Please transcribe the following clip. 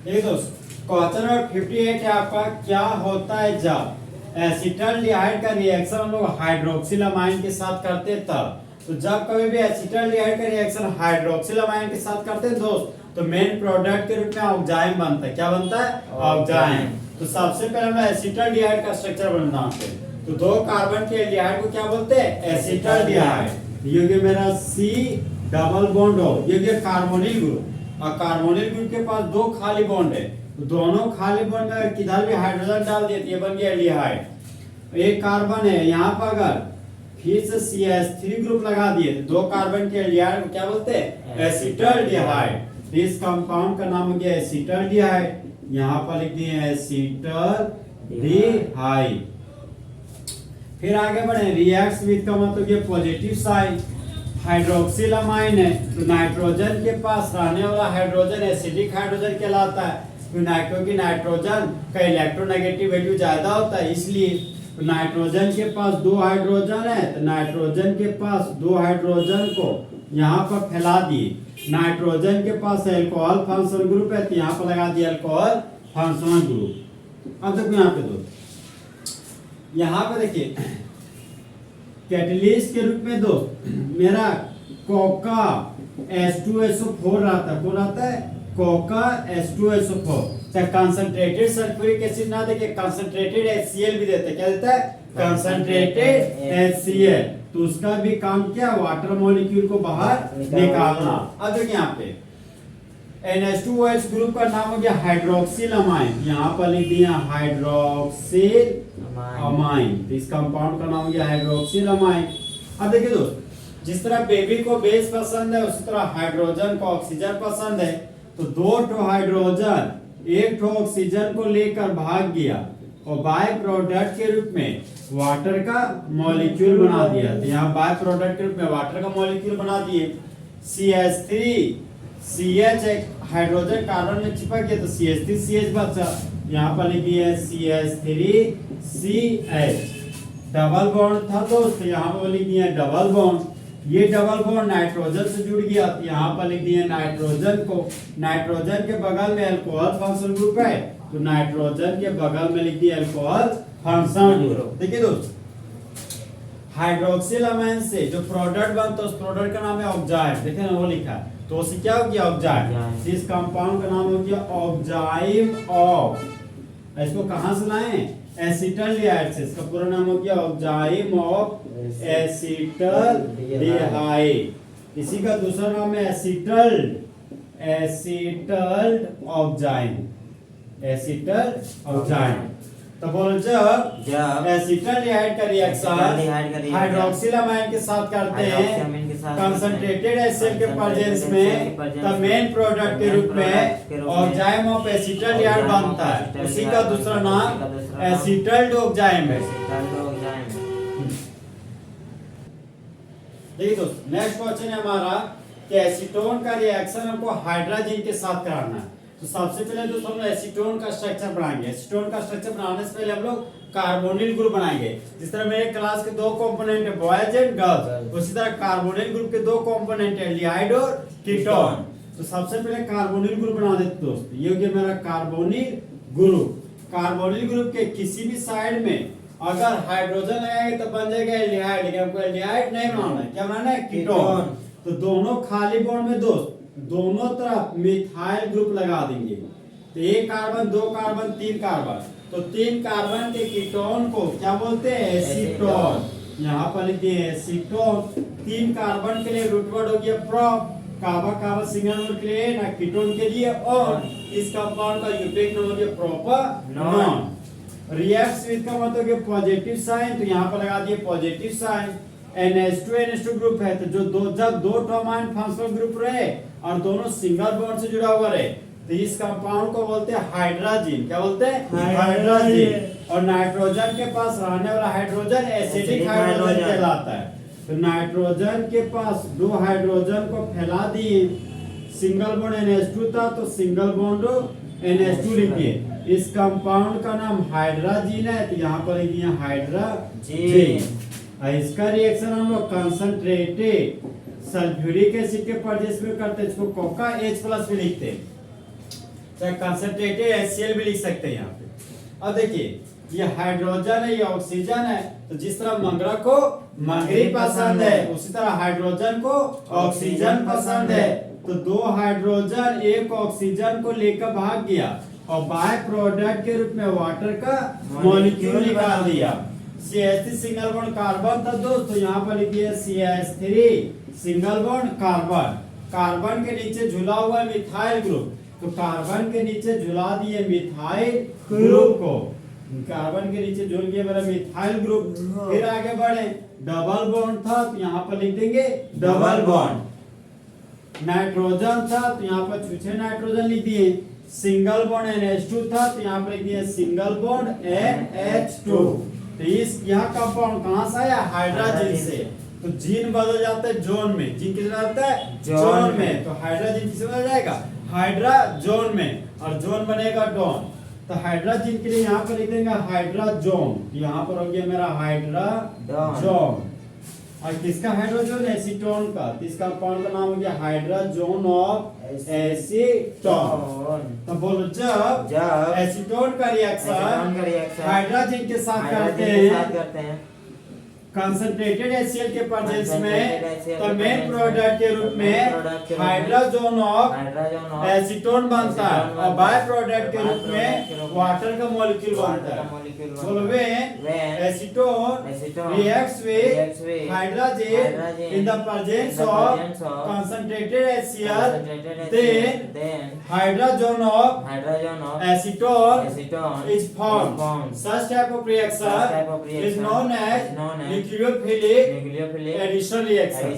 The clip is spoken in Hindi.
देखिए दोस्त, क्वेश्चन नंबर 58 है आपका, क्या होता है जब एसिटाल्डिहाइड का रिएक्शन हम लोग हाइड्रोक्सिल अमाइन के साथ करते हैं तब। तो जब कभी भी एसिटाल्डिहाइड का रिएक्शन हाइड्रोक्सिल अमाइन के साथ करते हैं दोस्त, तो मेन प्रोडक्ट के रूप में ऑक्जाइम बनता है। क्या बनता है? ऑक्जाइम। तो सबसे पहले हम एसिटाल्डिहाइड का स्ट्रक्चर बनाते हैं। तो दो कार्बन के एल्डिहाइड को क्या बोलते हैं? एसिटाल्डिहाइड। ये हो मेरा C डबल बॉन्ड हो, ये कार्बोनिल ग्रुप, और कार्बोनिल ग्रुप के पास दो खाली बॉन्ड है। तो दोनों खाली बॉन्ड में किधर भी हाइड्रोजन डाल दिए तो ये बन गया एल्डिहाइड। एक कार्बन है यहाँ पर, अगर फिर से CH3 ग्रुप लगा दिए तो दो कार्बन के एल्डिहाइड को क्या बोलते हैं? एसिटाल्डिहाइड। इस कंपाउंड का नाम हो गया एसिटाल्डिहाइड। यहाँ पर लिख दिए एसिटाल्डिहाइड। फिर आगे बढ़े, रिएक्ट्स विद का मतलब ये पॉजिटिव साइड। हाइड्रोक्सिल अमाइन है तो नाइट्रोजन के पास रहने वाला हाइड्रोजन एसिडिक हाइड्रोजन कहलाता है। क्योंकि नाइट्रोजन का इलेक्ट्रोनेगेटिव वैल्यू ज्यादा होता है, इसलिए तो नाइट्रोजन के पास दो हाइड्रोजन है तो नाइट्रोजन के पास दो हाइड्रोजन को यहाँ पर फैला दिए। नाइट्रोजन के पास अल्कोहल फंक्शनल ग्रुप है तो यहाँ पर लगा दिया अल्कोहल फंक्शनल ग्रुप। अब देखो यहाँ पे दो, यहाँ पे देखिए कैटलिस्ट के रूप में दो मेरा कोका H2SO4 रहता है। कौन रहता है? Coca H2SO4। चाहे कंसंट्रेटेड सल्फ्यूरिक एसिड ना देके कंसंट्रेटेड HCl भी देते हैं। क्या देता है? Concentrated HCl। तो उसका भी काम क्या? वाटर मॉलिक्यूल को बाहर निकालना। अब देखिए यहाँ पे NH2OH ग्रुप का नाम हो गया हाइड्रोक्सिल अमाइन। यहाँ पर लिख दिया हाइड्रोक्सिल अमाइन। तो इस कंपाउंड का नाम हो गया हाइड्रोक्सिल अमाइन। अब देखिए दोस्त, जिस तरह बेबी को बेस पसंद है उसी तरह हाइड्रोजन को ऑक्सीजन पसंद है। तो दो ठो हाइड्रोजन एक ठो ऑक्सीजन को लेकर भाग गया और बाय प्रोडक्ट के रूप में वाटर का मॉलिक्यूल बना दिया। तो यहाँ बाय प्रोडक्ट के रूप में वाटर का मॉलिक्यूल बना दिए। CH3 CH एक हाइड्रोजन कार्बन में चिपक गया तो CH3 CH बचा। यहाँ पर लिखी है CH3 CH। डबल बॉन्ड था दोस्त, यहाँ पर लिख दिया डबल बॉन्ड। ये डबल बॉन्ड नाइट्रोजन से जुड़ गया तो यहाँ पर लिख दिया नाइट्रोजन को। नाइट्रोजन के बगल में अल्कोहल फंक्शनल ग्रुप है तो नाइट्रोजन के बगल में लिख दिया अल्कोहल फंक्शनल ग्रुप। देखिए दोस्त, हाइड्रोक्सिल अमाइन से जो प्रोडक्ट बनता है उस प्रोडक्ट का नाम है ऑक्जाइम। देखिए ना वो लिखा है, तो उसे क्या हो गया? ऑक्जाइम। इस कंपाउंड का नाम हो गया ऑक्जाइम ऑफ। इसको कहां से लाए? एसिटाल्डिहाइड से। इसका पूरा नाम हो गया ऑक्जाइम ऑफ एसिटाल्डिहाइड। इसी का दूसरा नाम है एसिटल्ड ऑक्जाइम। ऑक्जाइम। तो बोलो जब एसिटाल्डिहाइड का रिएक्शन हाइड्रोक्सिल अमाइन के साथ करते हैं कंसंट्रेटेड HCl के प्रेजेंस में, तब मेन प्रोडक्ट के रूप में ऑक्जाइम ऑफ एसिटाल्डिहाइड बनता है। उसी का दूसरा नाम एसिटल्ड ऑक्जाइम है। देखिए दोस्तों, नेक्स्ट क्वेश्चन है हमारा कि एसीटोन का रिएक्शन हमको हाइड्रोजन के साथ कराना है। तो सबसे पहले दोस्तों हम लोग एसीटोन का स्ट्रक्चर बनाएंगे। एसीटोन का स्ट्रक्चर बनाने से पहले हम लोग कार्बोनिल ग्रुप बनाएंगे। जिस तरह मेरे क्लास के दो कंपोनेंट है बॉयज एंड गर्ल्स, उसी तरह कार्बोनिल ग्रुप के दो कंपोनेंट है एल्डिहाइड और कीटोन। तो सबसे पहले कार्बोनिल ग्रुप बना देते दोस्त। ये हो गया मेरा कार्बोनिल ग्रुप। कार्बोनिल ग्रुप के किसी भी साइड में अगर हाइड्रोजन लगाएंगे तो बन जाएगा एल्डिहाइड, लेकिन हमको एल्डिहाइड नहीं बनाना है। क्या बनाना है? कीटोन। तो दोनों खाली बॉन्ड में दोस्त दोनों तरफ मिथाइल ग्रुप लगा देंगे। तो एक कार्बन, दो कार्बन, तीन कार्बन, तो तीन कार्बन के कीटोन को क्या बोलते हैं? एसीटोन। यहाँ पर लिखिए एसीटोन। तीन कार्बन के लिए रूट वर्ड हो गया prop. Carbon carbon single number के लिए ना, कीटोन के लिए और इस कंपाउंड का यूटेरिक नंबर हो गया प्रोपर नॉन। रिएक्ट्स विद का मतलब है पॉजिटिव साइन, तो यहाँ पर लगा दिए पॉजिटिव साइन। NH2 ग्रुप है तो जब दो अमाइन फंक्शनल ग्रुप रहे और दोनों सिंगल बॉन्ड से जुड़ा हुआ रहे तो इस कंपाउंड को बोलते हैं हाइड्रोजन। क्या बोलते हैं? हाइड्रोजन। और नाइट्रोजन के पास रहने वाला हाइड्रोजन एसिडिक हाइड्रोजन कहलाता है। तो नाइट्रोजन के पास दो हाइड्रोजन को फैला दिए। सिंगल बॉन्ड NH2 था तो सिंगल बॉन्ड NH2 लिखिए। इस कंपाउंड का नाम हाइड्रोजन है तो यहाँ पर लिख दिया हाइड्रोजन। इसका रिएक्शन हम लोग कंसंट्रेटेड सल्फ्यूरिक एसिड के प्रेजेंस में करते हैं, इसको कोका H+ भी लिखते हैं। चाहे कंसंट्रेटेड HCl भी लिख सकते हैं यहाँ पे। अब देखिए ये हाइड्रोजन है, ये ऑक्सीजन है, तो जिस तरह मंगरा को मंगरी पसंद है उसी तरह हाइड्रोजन को ऑक्सीजन पसंद है। तो दो हाइड्रोजन एक ऑक्सीजन को लेकर भाग गया और बाय प्रोडक्ट के रूप में वाटर का मॉलिक्यूल निकाल दिया। CH3 सिंगल बॉन्ड कार्बन था दोस्तों, यहाँ पर लिखिए CH3 single bond carbon. Carbon के नीचे झुला हुआ मिथाइल ग्रुप, तो कार्बन के नीचे झुला दिए मिथाइल ग्रुप को, कार्बन के नीचे झुल गया मेरा मिथाइल ग्रुप। फिर आगे बढ़े, डबल बॉन्ड था तो यहाँ पर लिख देंगे डबल बॉन्ड। नाइट्रोजन था तो यहाँ पर छुछे नाइट्रोजन लिख दिए। सिंगल बॉन्ड NH2 था तो यहाँ पर लिख दिए सिंगल बॉन्ड NH2। तो इस यहाँ कंपाउंड कहाँ से आया? हाइड्रोजन से। तो जीन बदल जाता है जोन में, जीन किस रहता है? जोन में। तो हाइड्रोजन किस में बदल जाएगा? हाइड्रोजोन में, और जोन बनेगा डोन। तो हाइड्रोजन के लिए यहाँ पर लिख देंगे हाइड्रोजोन, यहाँ पर हो गया मेरा हाइड्रोजोन। और किसका हाइड्रोजन? एसीटोन का। तो इसका कंपाउंड का नाम हो गया हाइड्रोजोन ऑफ एसीटोन। तो बोलो जब एसीटोन का रिएक्शन हाइड्रोजन के साथ करते हैं कंसंट्रेटेड HCl के प्रेजेंस में, तो मेन प्रोडक्ट के रूप में हाइड्रोजन ऑफ एसीटोन बनता है और बाय प्रोडक्ट के रूप में वाटर का मॉलिक्यूल बनता है। बोलो when acetone reacts with hydrogen in the presence of concentrated HCl, then hydrogen of acetone is formed. Such type of reaction is known as nucleophilic addition reaction.